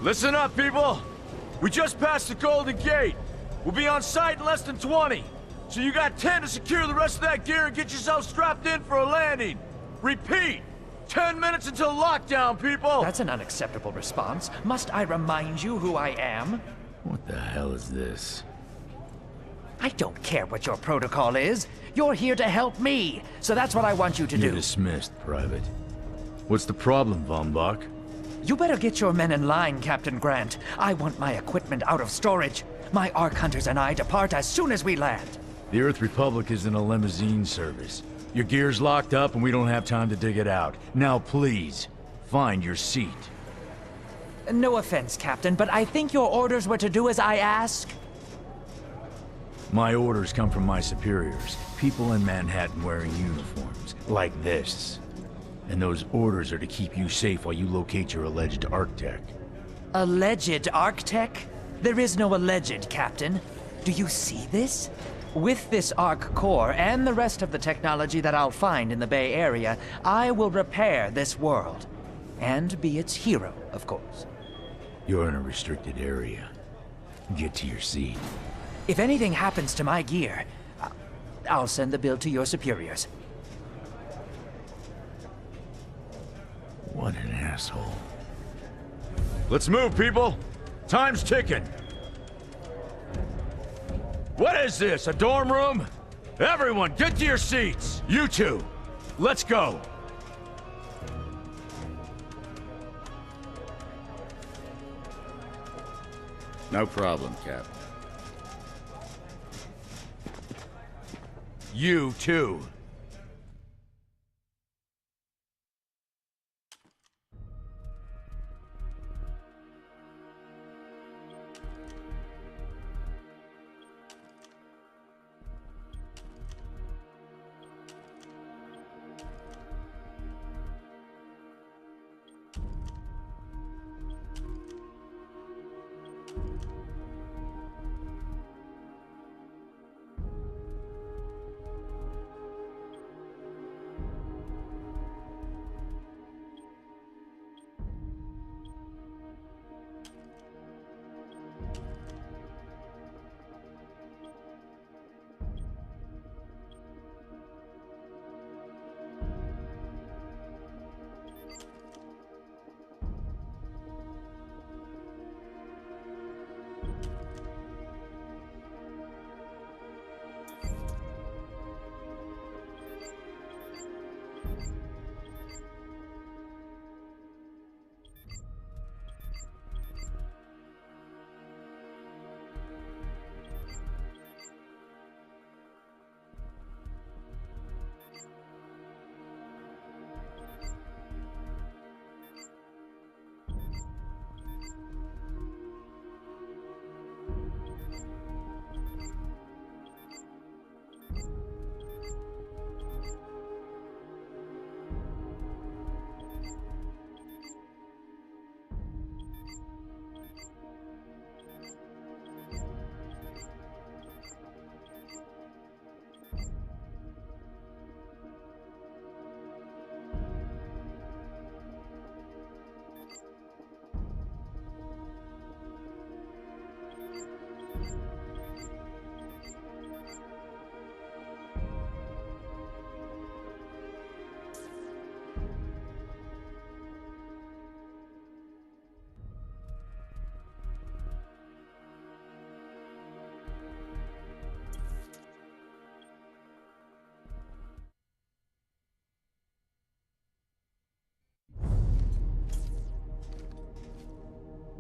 Listen up, people! We just passed the Golden Gate. We'll be on site in less than 20. So you got 10 to secure the rest of that gear and get yourself strapped in for a landing. Repeat! 10 minutes until lockdown, people! That's an unacceptable response. Must I remind you who I am? What the hell is this? I don't care what your protocol is. You're here to help me, so that's what I want you to You're do. dismissed, Private. What's the problem, Von Bach? You better get your men in line, Captain Grant. I want my equipment out of storage. My Ark Hunters and I depart as soon as we land. The Earth Republic is in a limousine service. Your gear's locked up and we don't have time to dig it out. Now please, find your seat. No offense, Captain, but I think your orders were to do as I ask. My orders come from my superiors. People in Manhattan wearing uniforms, like this. And those orders are to keep you safe while you locate your alleged Arctech. Alleged Arctech? There is no alleged, Captain. Do you see this? With this Ark core and the rest of the technology that I'll find in the Bay Area, I will repair this world. And be its hero, of course. You're in a restricted area. Get to your seat. If anything happens to my gear, I'll send the bill to your superiors. What an asshole. Let's move, people! Time's ticking! What is this, a dorm room? Everyone, get to your seats! You two, let's go! No problem, Cap. You too.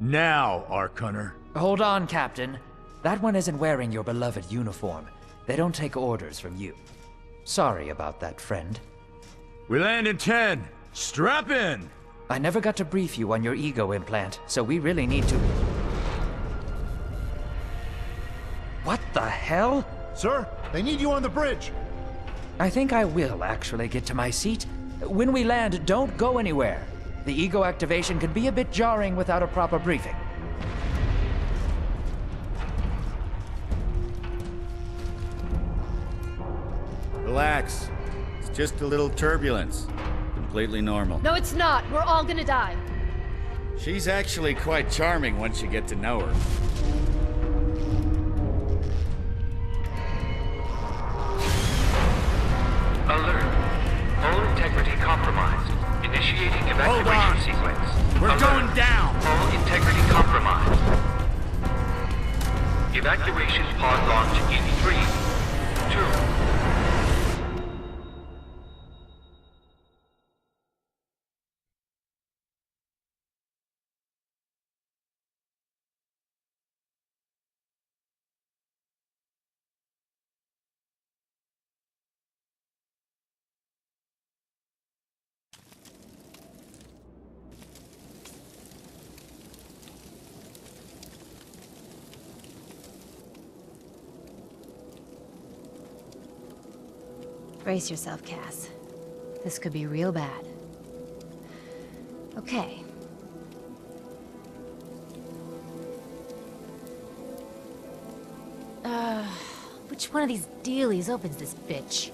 Now, Ark Hunter. Hold on, Captain. That one isn't wearing your beloved uniform. They don't take orders from you. Sorry about that, friend. We land in 10. Strap in! I never got to brief you on your ego implant, so we really need to... What the hell? Sir, they need you on the bridge. I think I will actually get to my seat. When we land, don't go anywhere. The ego activation can be a bit jarring without a proper briefing. Relax. It's just a little turbulence. Completely normal. No, it's not. We're all gonna die. She's actually quite charming once you get to know her. Alert. Hull integrity compromised. Initiating evacuation sequence. We're Alert. going down! Hull integrity compromised. Evacuation pod launch in 3, 2... Brace yourself, Cass. This could be real bad. Okay. Which one of these dealies opens this bitch?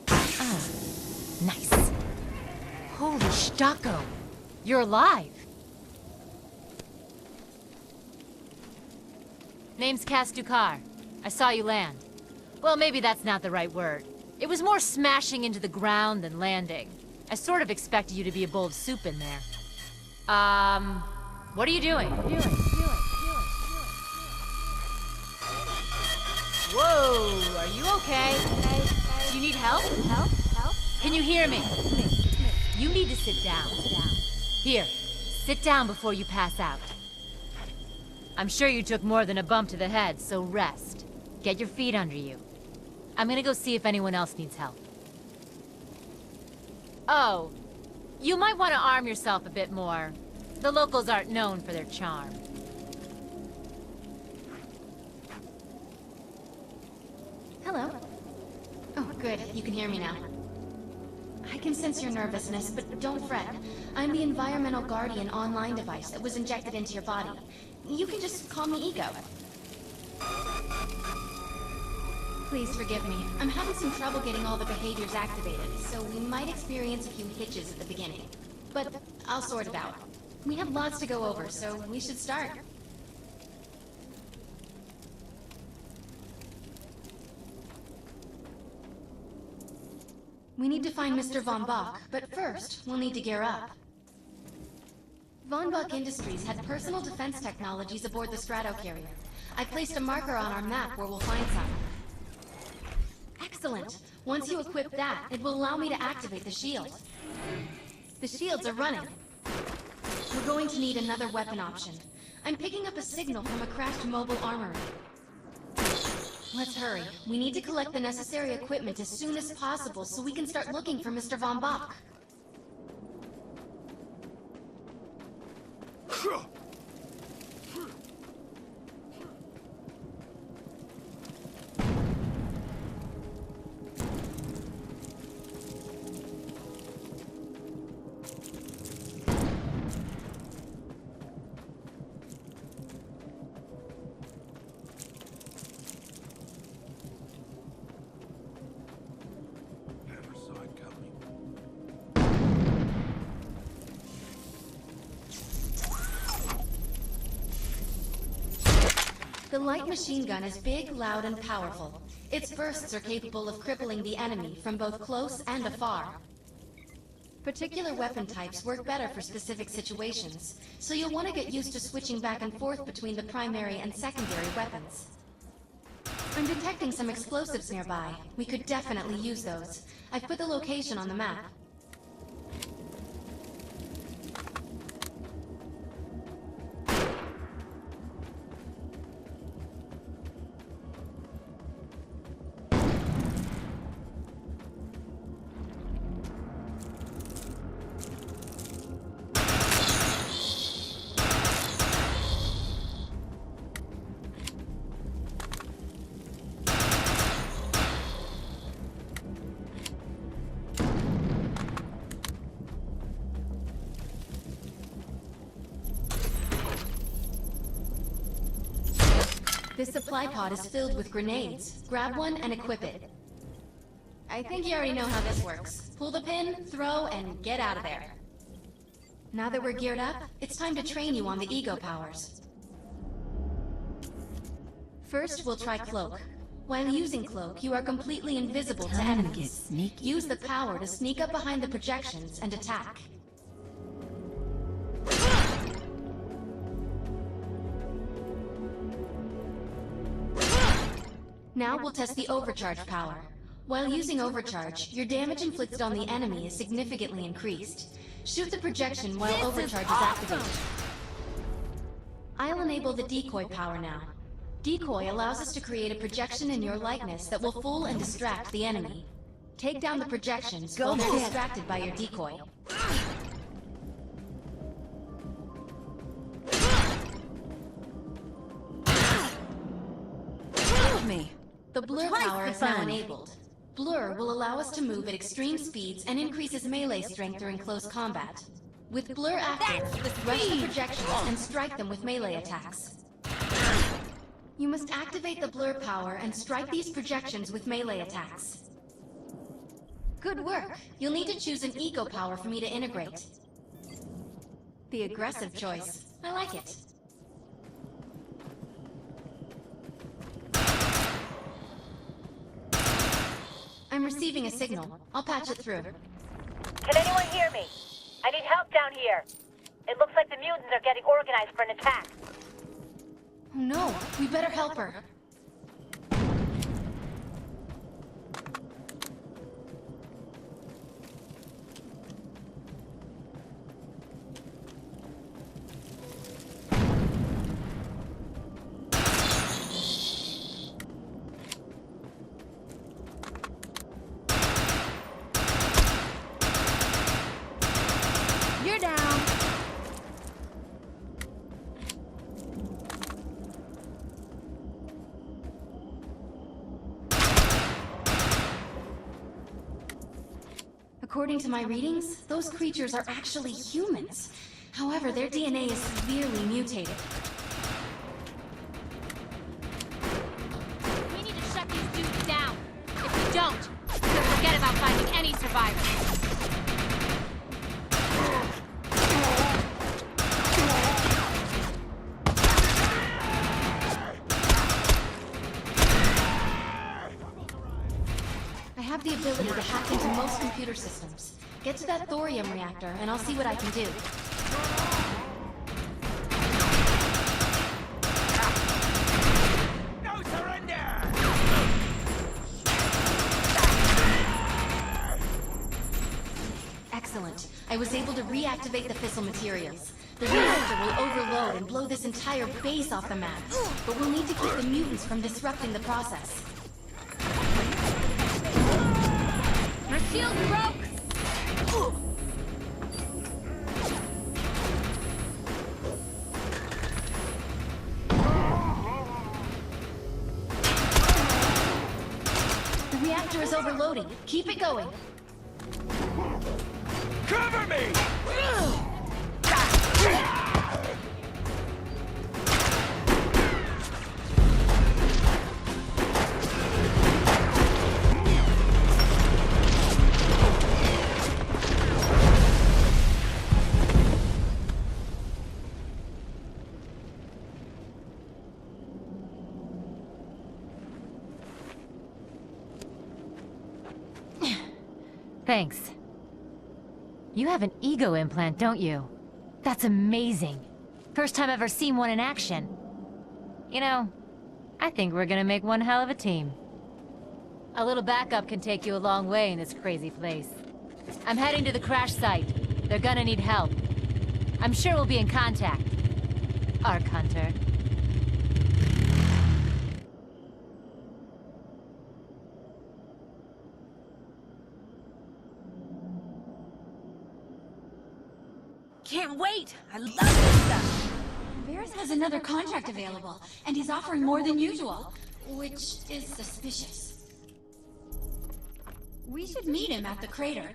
Ah, nice. Holy Stocko! You're alive! Name's Cass Dukar. I saw you land. Well, maybe that's not the right word. It was more smashing into the ground than landing. I sort of expected you to be a bowl of soup in there. What are you doing? Whoa, are you okay? Do you need help? Help? Can you hear me? You need to sit down. Here, sit down before you pass out. I'm sure you took more than a bump to the head, so rest. Get your feet under you. I'm gonna go see if anyone else needs help. Oh, you might want to arm yourself a bit more. The locals aren't known for their charm. Hello. Oh, good. You can hear me now. I can sense your nervousness, but don't fret. I'm the Environmental Guardian online device that was injected into your body. You can just call me Ego. Please forgive me. I'm having some trouble getting all the behaviors activated, so we might experience a few hitches at the beginning. But I'll sort it out. We have lots to go over, so we should start. We need to find Mr. Von Bach, but first, we'll need to gear up. Von Bach Industries had personal defense technologies aboard the Stratocarrier. I placed a marker on our map where we'll find some. Excellent! Once you equip that, it will allow me to activate the shield. The shields are running. We're going to need another weapon option. I'm picking up a signal from a crashed mobile armory. Let's hurry. We need to collect the necessary equipment as soon as possible so we can start looking for Mr. Von Bach. The light machine gun is big, loud, and powerful. Its bursts are capable of crippling the enemy from both close and afar. Particular weapon types work better for specific situations, so you'll want to get used to switching back and forth between the primary and secondary weapons. I'm detecting some explosives nearby. We could definitely use those. I've put the location on the map. This supply pod is filled with grenades. Grab one and equip it. I think you already know how this works. Pull the pin, throw, and get out of there. Now that we're geared up, it's time to train you on the ego powers. First, we'll try Cloak. While using Cloak, you are completely invisible to enemies. Use the power to sneak up behind the projections and attack. Now we'll test the overcharge power. While using overcharge, your damage inflicted on the enemy is significantly increased. Shoot the projection while overcharge is activated. I'll enable the decoy power now. Decoy allows us to create a projection in your likeness that will fool and distract the enemy. Take down the projections while they're distracted by your decoy. Me. The blur power is now enabled. Blur will allow us to move at extreme speeds and increases melee strength during close combat. With Blur active, rush the projections and strike them with melee attacks. You must activate the Blur power and strike these projections with melee attacks. Good work! You'll need to choose an Ego power for me to integrate. The aggressive choice. I like it. I'm receiving a signal. I'll patch it through. Can anyone hear me? I need help down here. It looks like the mutants are getting organized for an attack. Oh no, we better help her. You're down. According to my readings, those creatures are actually humans. However, their DNA is severely mutated. We need to shut these dudes down. If we don't, we'll forget about finding any survivors. I have the ability to hack into most computer systems. Get to that thorium reactor, and I'll see what I can do. No surrender! Excellent. I was able to reactivate the fissile materials. The reactor will overload and blow this entire base off the map. But we'll need to keep the mutants from disrupting the process. My shield broke! The reactor is overloading. Keep it going. Cover me! Thanks. You have an ego implant, don't you? That's amazing. First time I've ever seen one in action. You know, I think we're gonna make one hell of a team. A little backup can take you a long way in this crazy place. I'm heading to the crash site. They're gonna need help. I'm sure we'll be in contact. Arc Hunter. Can't wait! I love this stuff! Varys has another contract available, and he's offering more than usual, which is suspicious. We should meet him at the crater.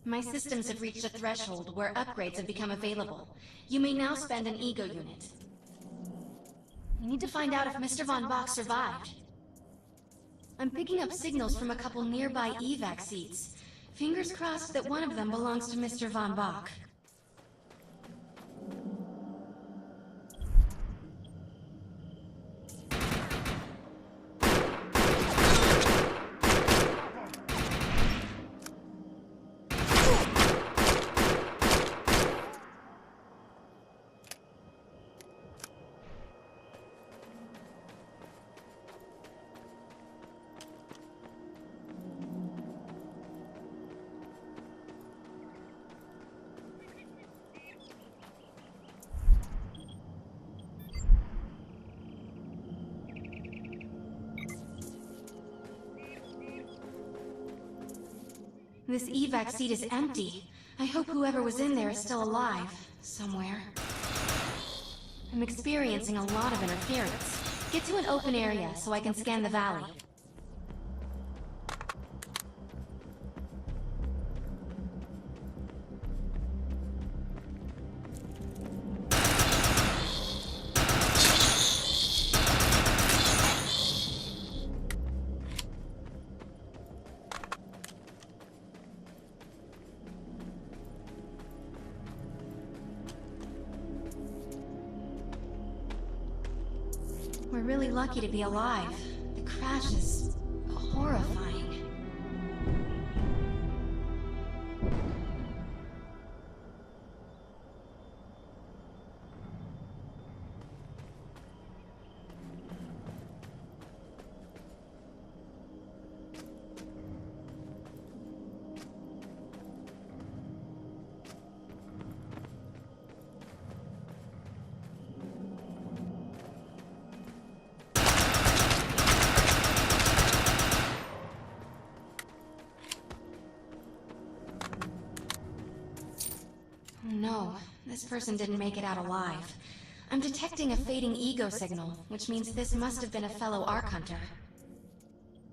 My systems have reached a threshold where upgrades have become available. You may now spend an ego unit. I need to find out if Mr. Von Bach survived. I'm picking up signals from a couple nearby evac seats. Fingers crossed that one of them belongs to Mr. Von Bach. This evac seat is empty. I hope whoever was in there is still alive, somewhere. I'm experiencing a lot of interference. Get to an open area so I can scan the valley. We're really lucky to be alive. The crash is horrifying. No, this person didn't make it out alive. I'm detecting a fading ego signal, which means this must have been a fellow Ark Hunter.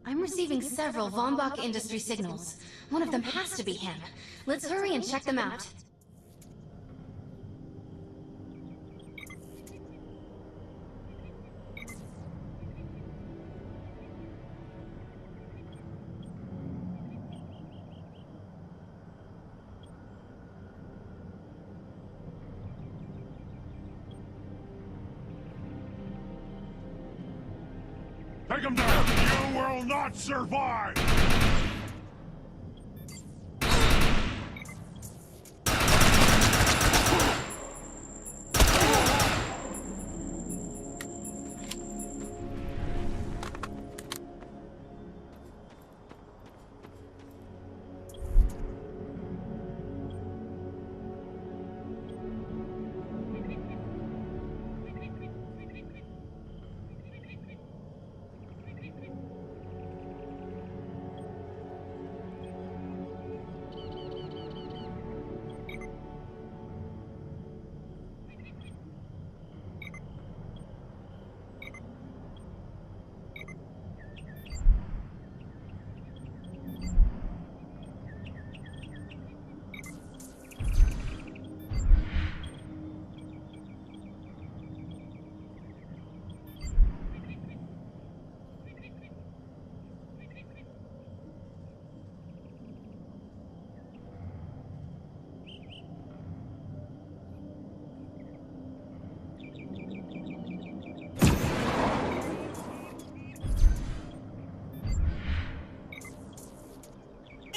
I'm receiving several Von Bach industry signals. One of them has to be him. Let's hurry and check them out. Take him down! You will not survive!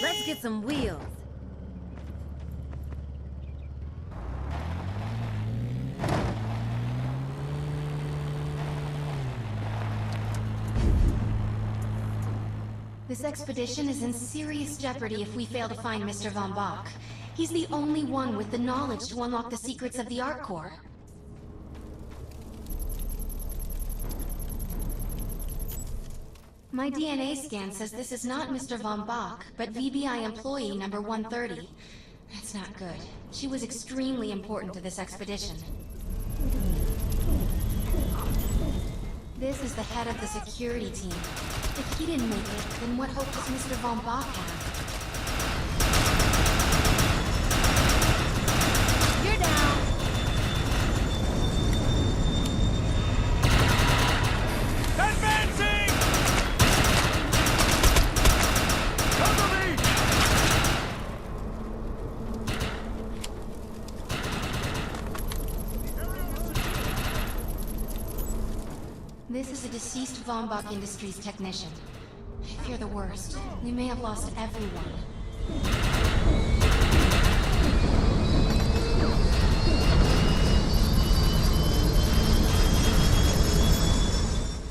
Let's get some wheels. This expedition is in serious jeopardy if we fail to find Mr. Von Bach. He's the only one with the knowledge to unlock the secrets of the Ark Core. My DNA scan says this is not Mr. Von Bach, but VBI employee number 130. That's not good. She was extremely important to this expedition. This is the head of the security team. If he didn't make it, then what hope does Mr. Von Bach have? You're down. Advancing! Cover me! This is a deceased Von Bach Industries technician. I fear the worst. We may have lost everyone.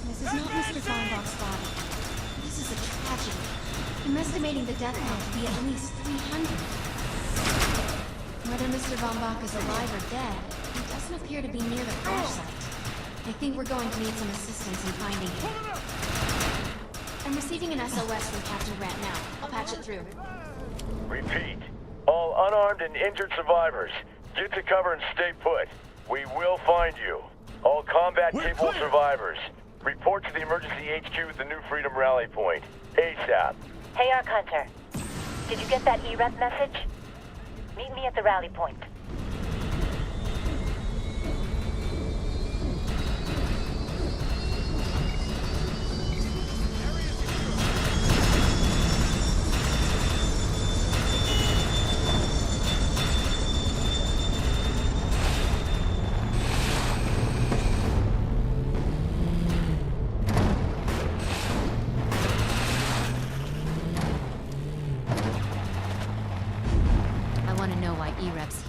This is not Mr. Von Bach's body. This is a tragedy. I'm estimating the death count to be at least 300. Whether Mr. Von Bach is alive or dead, he doesn't appear to be near the crash site. I think we're going to need some assistance in finding him. I'm receiving an SOS from Captain Grant now. I'll patch it through. Repeat. All unarmed and injured survivors, get to cover and stay put. We will find you. All combat-capable survivors, report to the emergency HQ at the New Freedom Rally Point. ASAP. Hey, Ark Hunter. Did you get that EREP message? Meet me at the rally point.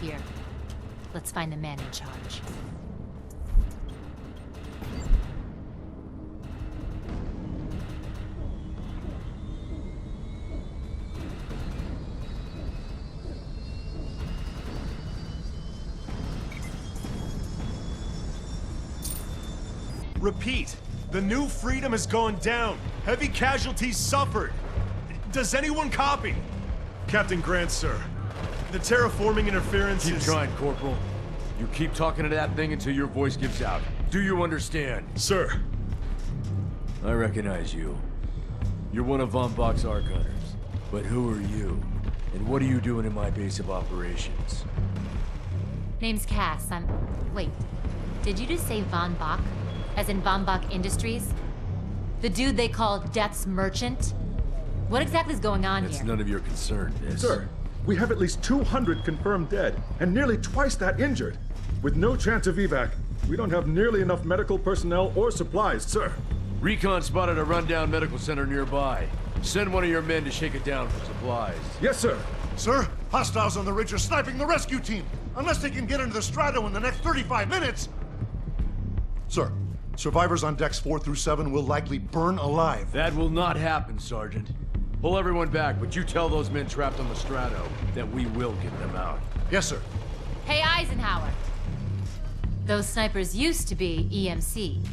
Here. Let's find the man in charge. Repeat. The New Freedom has gone down. Heavy casualties suffered. Does anyone copy? Captain Grant, sir. The terraforming interference Keep is... trying, Corporal. You keep talking to that thing until your voice gives out. Do you understand? Sir. I recognize you. You're one of Von Bach's Ark Hunters. But who are you? And what are you doing in my base of operations? Name's Cass. Wait. Did you just say Von Bach? As in Von Bach Industries? The dude they call Death's Merchant? What exactly is going on here? It's none of your concern, miss. Sir, we have at least 200 confirmed dead, and nearly twice that injured. With no chance of evac, we don't have nearly enough medical personnel or supplies, sir. Recon spotted a rundown medical center nearby. Send one of your men to shake it down for supplies. Yes, sir. Sir, hostiles on the ridge are sniping the rescue team. Unless they can get into the Strato in the next 35 minutes. Sir, survivors on decks 4 through 7 will likely burn alive. That will not happen, Sergeant. Pull everyone back, but you tell those men trapped on the Strato that we will get them out. Yes, sir. Hey, Eisenhower. Those snipers used to be EMC.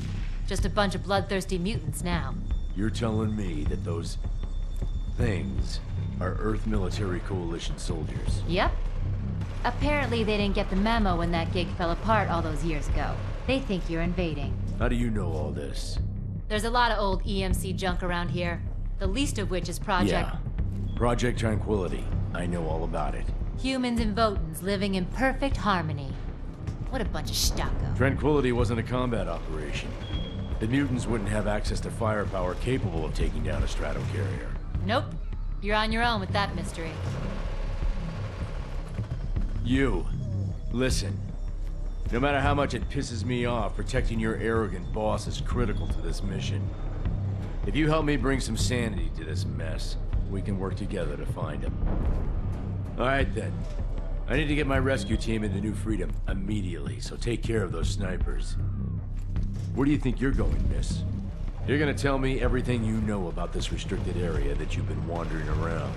Just a bunch of bloodthirsty mutants now. You're telling me that those things are Earth Military Coalition soldiers? Yep. Apparently they didn't get the memo when that gig fell apart all those years ago. They think you're invading. How do you know all this? There's a lot of old EMC junk around here. The least of which is Project... Yeah. Project Tranquility. I know all about it. Humans and Votans living in perfect harmony. What a bunch of stucco. Tranquility wasn't a combat operation. The mutants wouldn't have access to firepower capable of taking down a strato carrier. Nope. You're on your own with that mystery. You. Listen. No matter how much it pisses me off, protecting your arrogant boss is critical to this mission. If you help me bring some sanity to this mess, we can work together to find him. All right, then. I need to get my rescue team into New Freedom immediately, so take care of those snipers. Where do you think you're going, miss? You're gonna tell me everything you know about this restricted area that you've been wandering around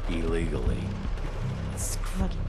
illegally. Screw you.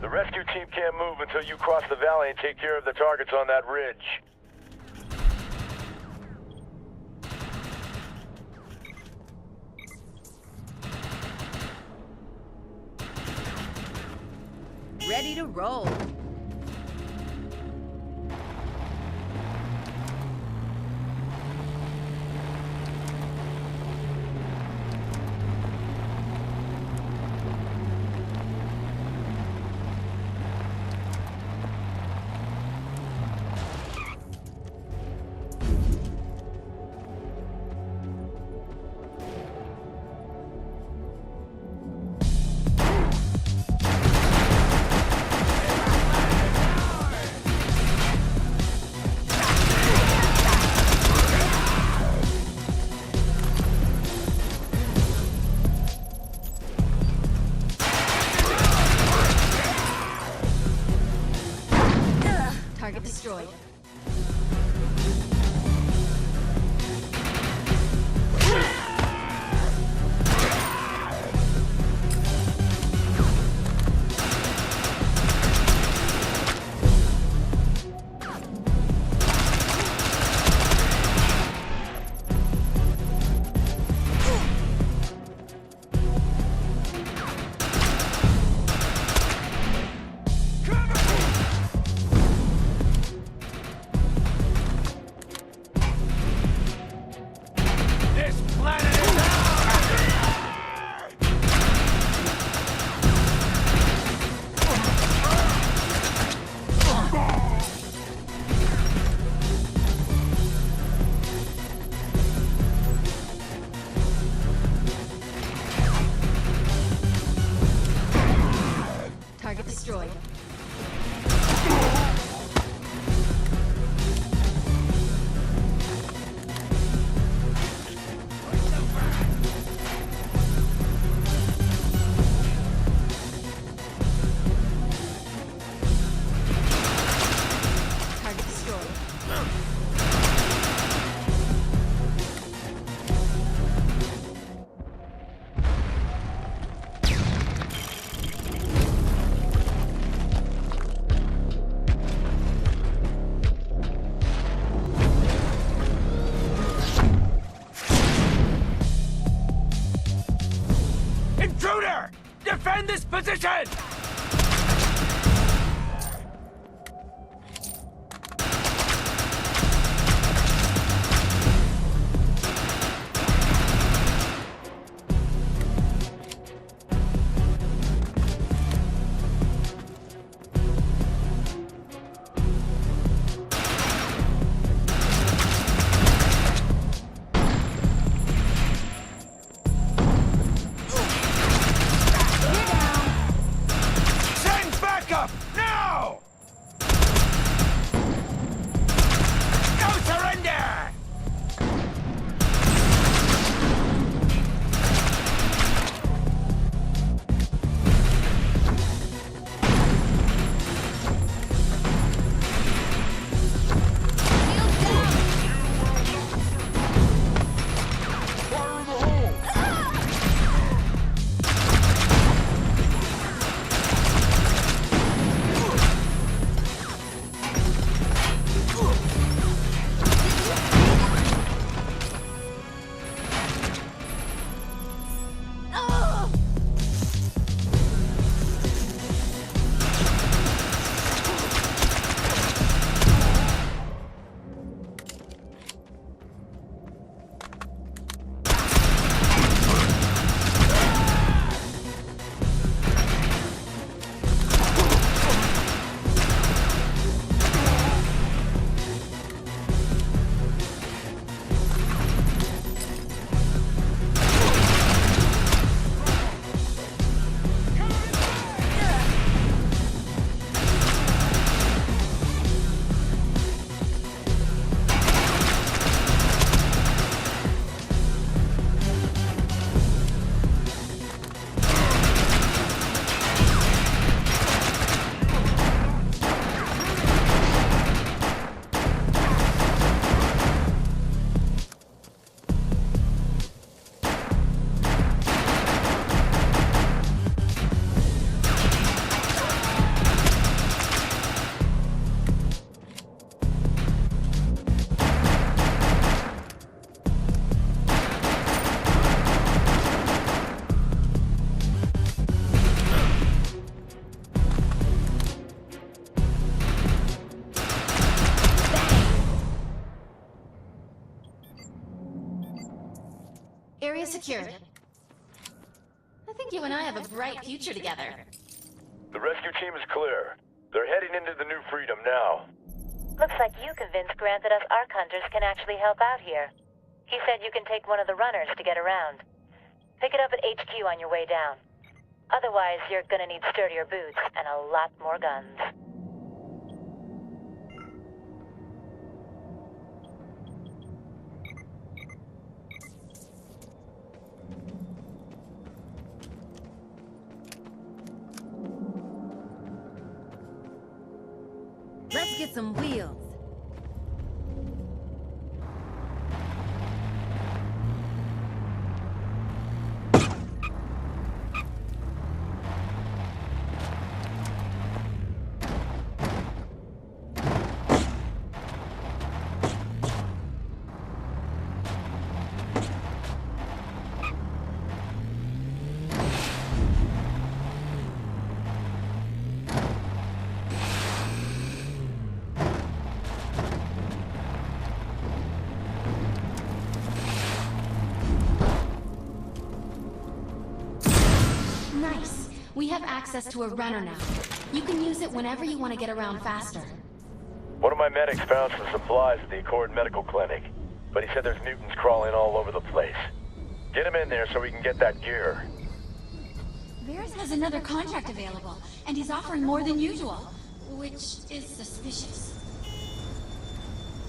The rescue team can't move until you cross the valley and take care of the targets on that ridge. Ready to roll. Target destroyed. Target destroyed. Target destroyed. Intruder! Defend this position! Area secured. I think you and I have a bright future together. The rescue team is clear. They're heading into the New Freedom now. Looks like you convinced Grant that us Ark Hunters can actually help out here. He said you can take one of the runners to get around. Pick it up at HQ on your way down. Otherwise, you're gonna need sturdier boots and a lot more guns. Let's get some wheels. Nice. We have access to a runner now. You can use it whenever you want to get around faster. One of my medics found some supplies at the Accord Medical Clinic, but he said there's mutants crawling all over the place. Get him in there so we can get that gear. Varys has another contract available, and he's offering more than usual, which is suspicious.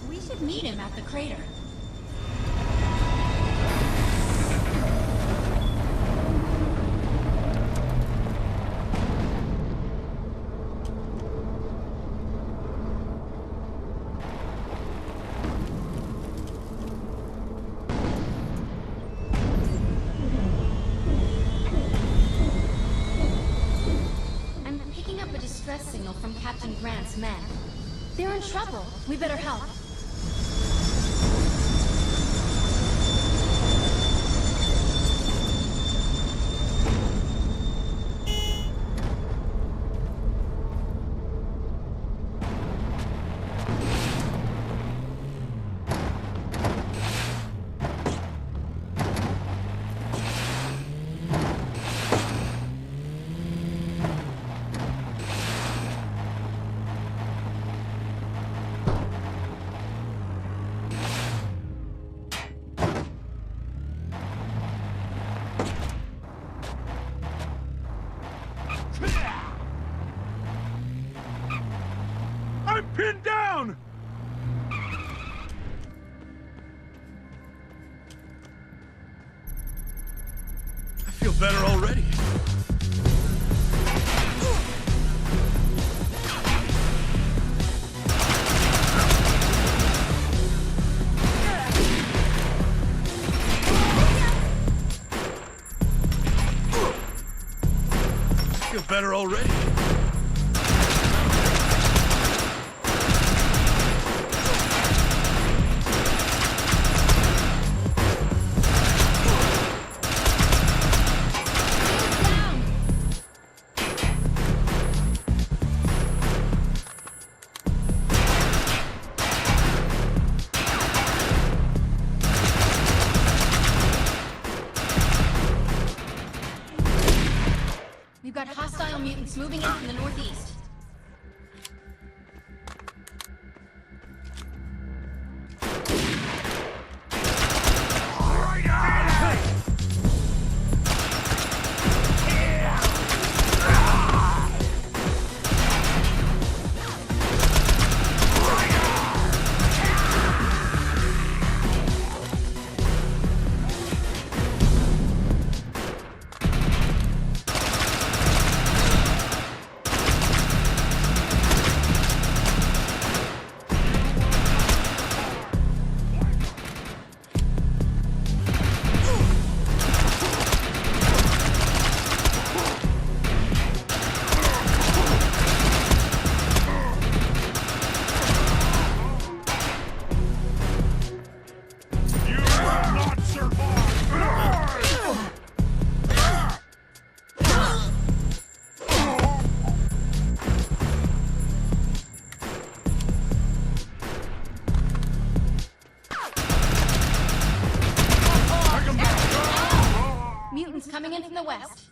We should meet him at the crater. Signal from Captain Grant's men. They're in trouble. We better help. I'm pinned down! I feel better already. I feel better already. We've got hostile mutants moving in from the northeast. coming in from the west.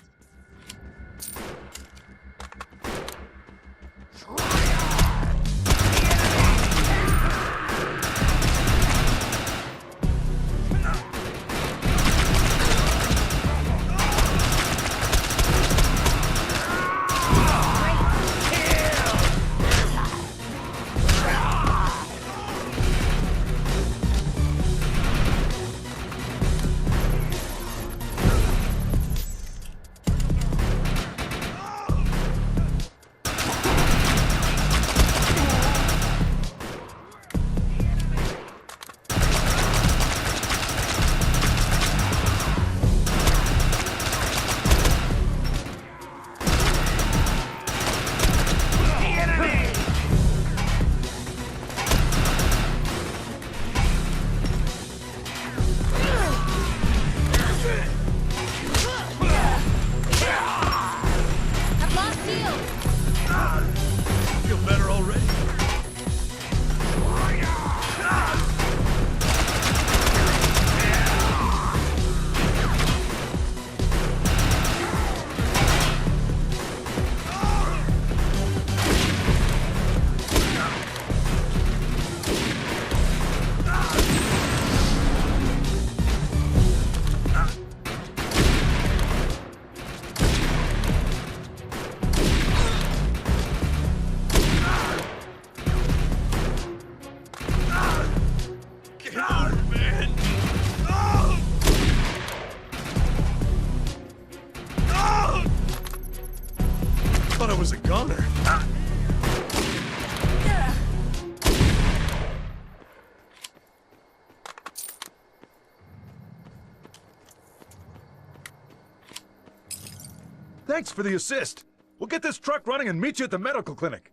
Thanks for the assist. We'll get this truck running and meet you at the medical clinic.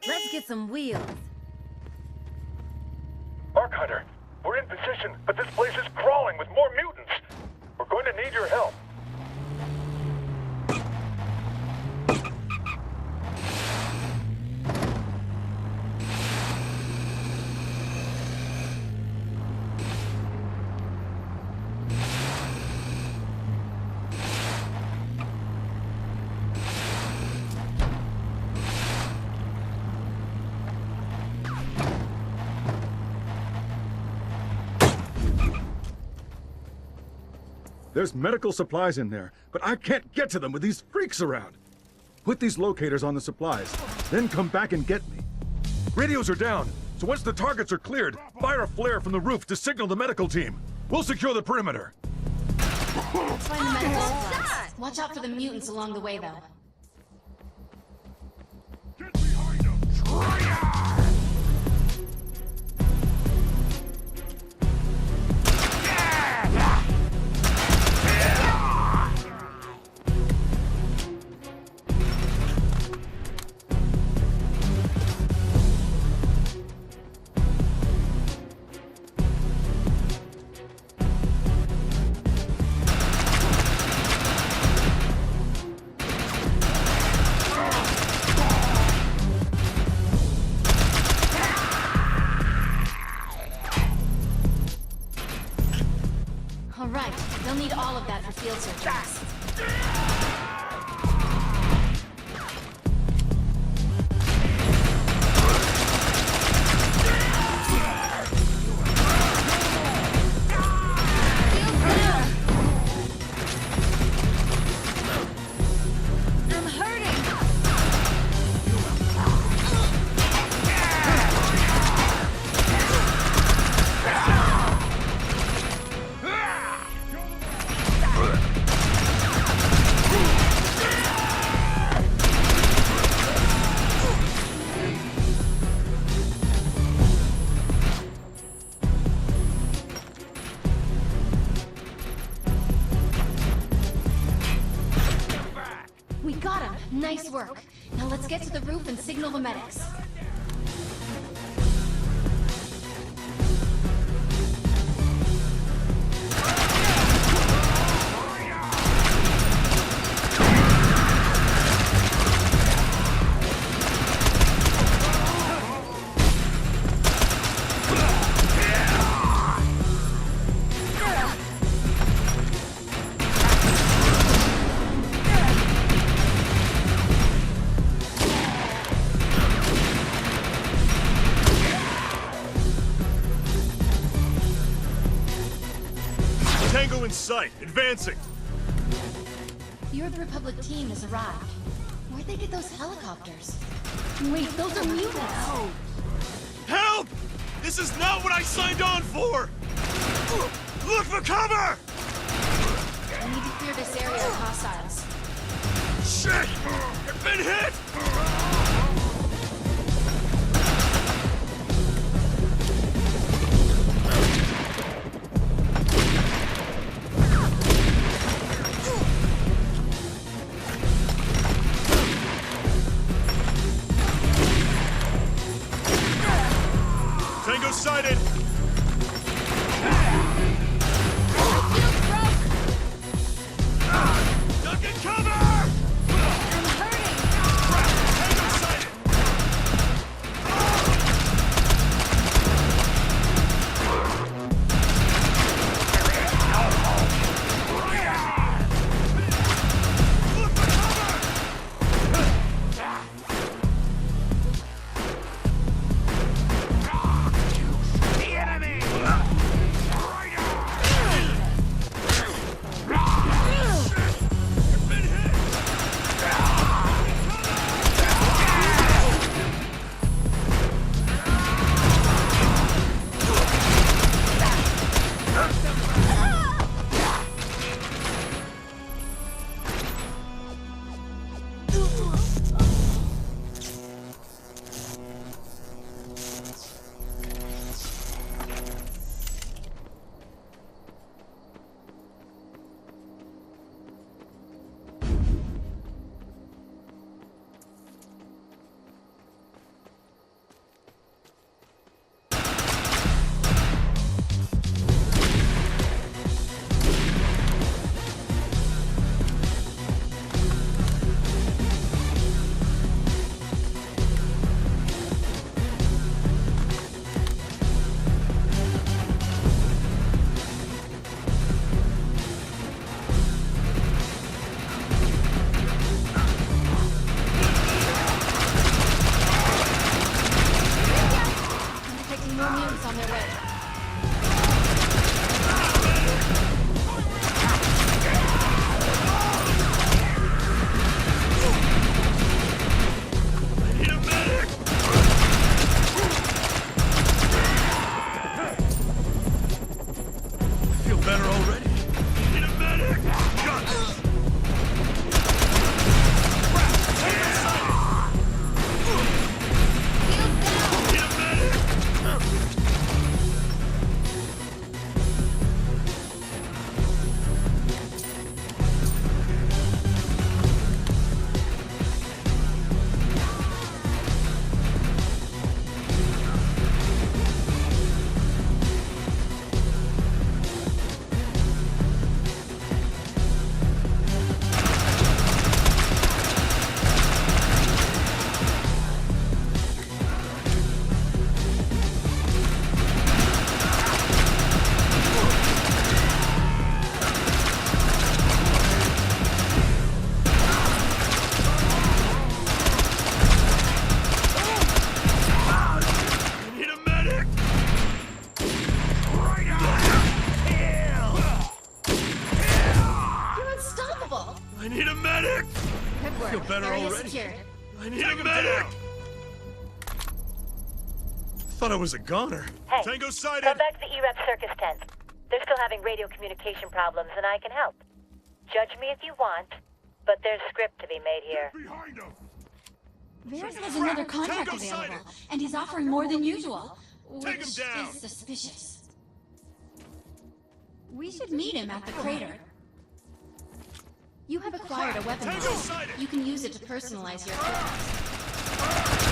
Let's get some wheels. Arc Hunter, we're in position, but this place is crawling with more mutants. We're going to need your help. There's medical supplies in there, but I can't get to them with these freaks around. Put these locators on the supplies, then come back and get me. Radios are down, so once the targets are cleared, fire a flare from the roof to signal the medical team. We'll secure the perimeter. Let's find the medical supplies. Watch out for the mutants along the way, though. Get behind him! All right, they'll need all of that for field searches. We got him! Nice work. Now let's get to the roof and signal the medics. sight. Advancing. Your Republic team has arrived. Where'd they get those helicopters? Wait, those are mutants! Help! This is not what I signed on for! Look for cover! We need to clear this area of hostiles. Shit! I've been hit! Tango sighted! Duck and cover! I'm hurting! Tango sighted! Look for cover! The enemy! I've been hit! I'm detecting more mutants on their way. I need a medic! I feel better already. I need a medic! Got this! Need a medic! I need a medic! You're unstoppable! I need a medic! Good work. feel better Area already. secured. I need a medic! Thought I was a goner. Hey, Tango sighted! come back to the E-Rep circus tent. They're still having radio communication problems, and I can help. Judge me if you want, but there's script to be made here. Behind him! Varys has another contract Tango available, sighted. and he's offering more than usual. Take him Which down. is suspicious. We should meet him at the crater. You have acquired a weapon Tango system. sighted. You can use it to personalize your equipment.